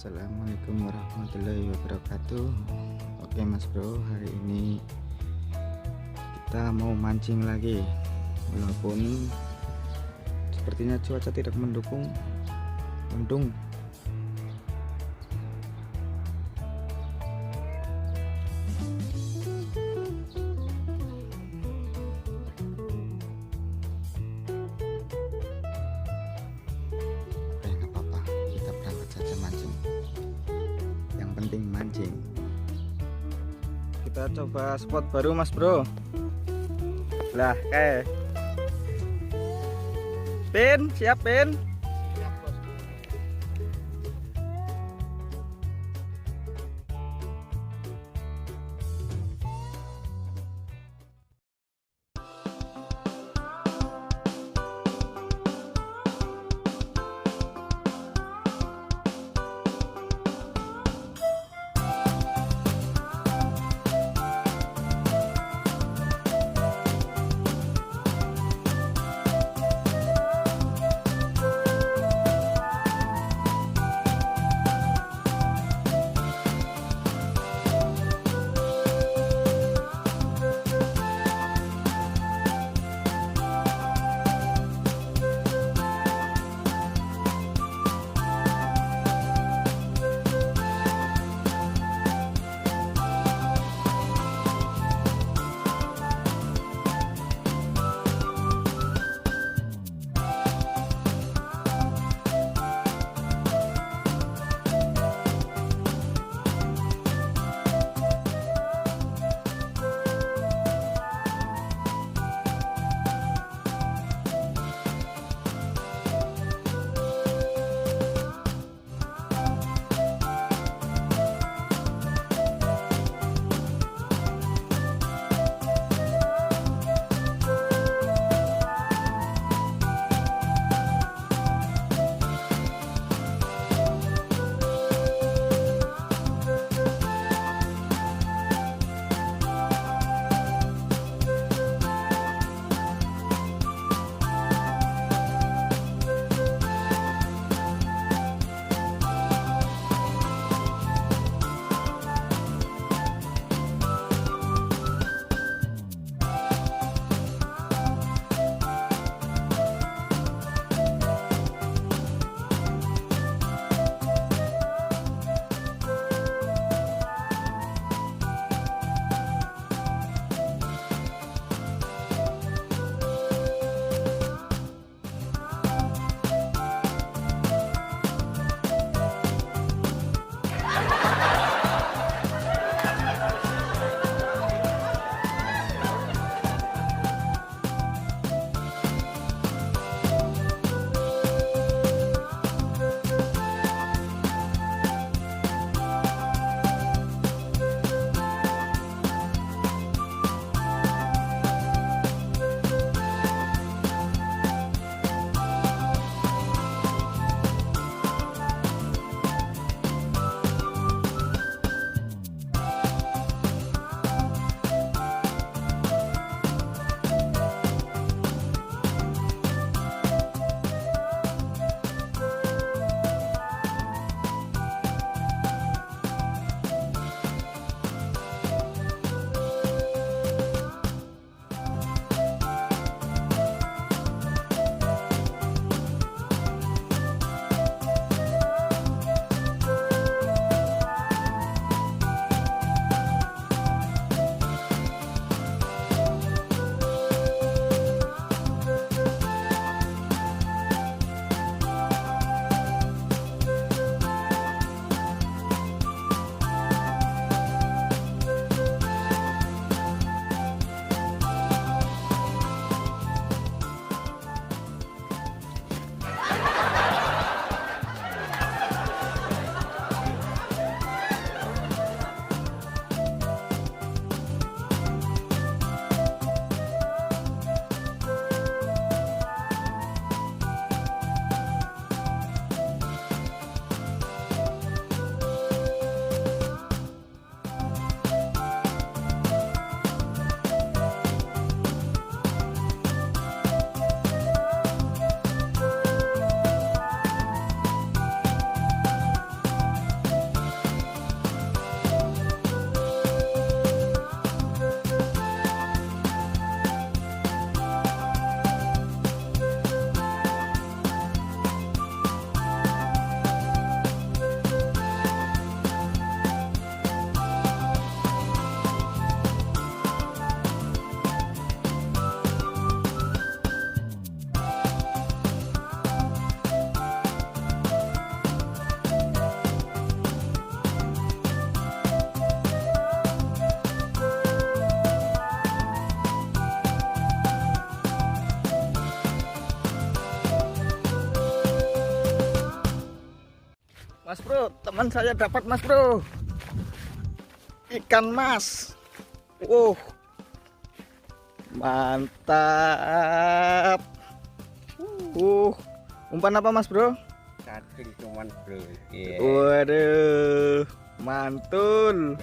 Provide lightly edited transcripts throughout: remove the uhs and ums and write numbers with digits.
Assalamualaikum warahmatullahi wabarakatuh. Oke mas bro, hari ini kita mau mancing lagi. Walaupun sepertinya cuaca tidak mendukung, mendung. Nggak apa-apa, kita berangkat saja mancing. Yang penting mancing. Kita coba spot baru mas bro. Lah Pin, siap Pin. Mas bro, teman saya dapat mas bro, ikan mas. Mantap. Umpan apa mas bro? Cacing cuman bro. Waduh, mantul.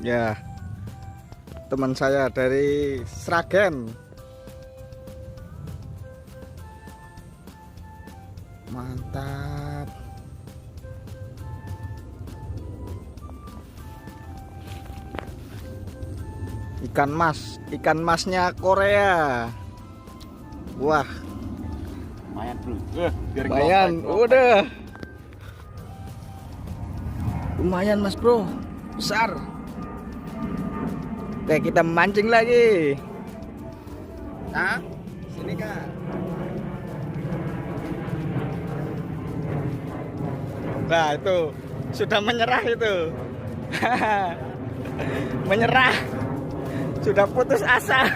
Ya, teman saya dari Sragen. Mantap. Ikan masnya Korea. Wah, Lumayan bro. lumayan, udah. Lumayan mas bro, besar. Oke, kita mancing lagi. Nah, sini kak. Nah itu sudah menyerah itu. Menyerah, sudah putus asa.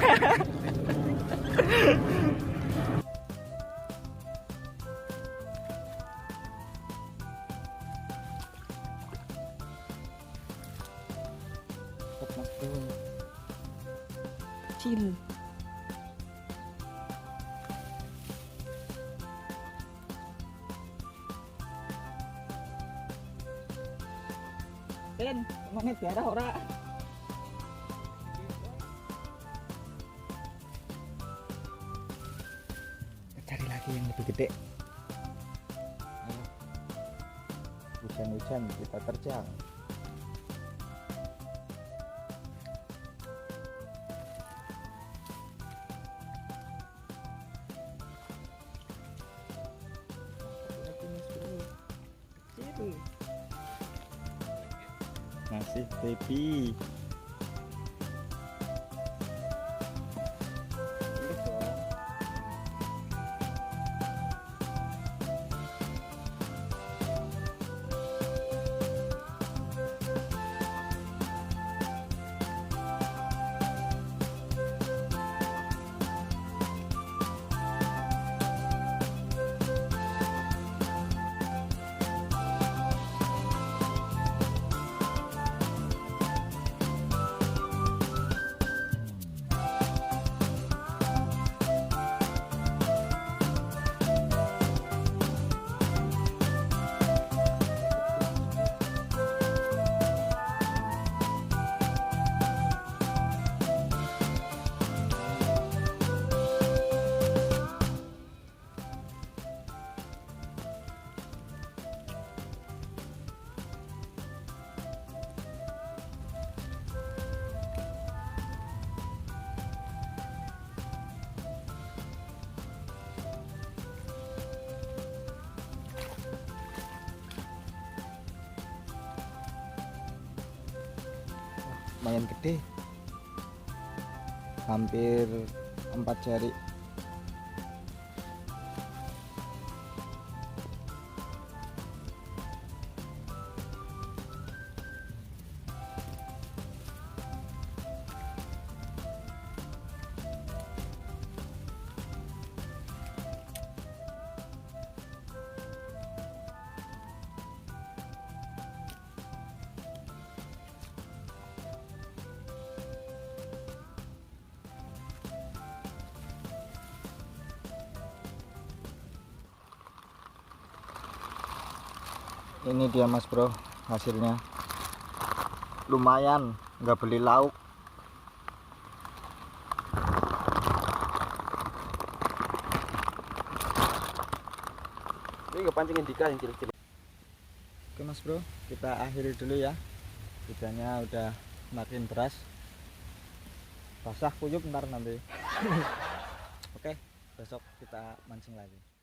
Kecil. Ken, mana tiara ora? Cari lagi yang lebih gede. Hujan-hujan kita terjang. Masih baby. Lumayan gede, hampir 4 jari. Ini dia mas bro, hasilnya lumayan, nggak beli lauk. Ini kepancing indika yang cilik-cilik. Oke mas bro, kita akhiri dulu ya. Hujannya udah makin deras, basah kuyup ntar nanti. Oke, besok kita mancing lagi.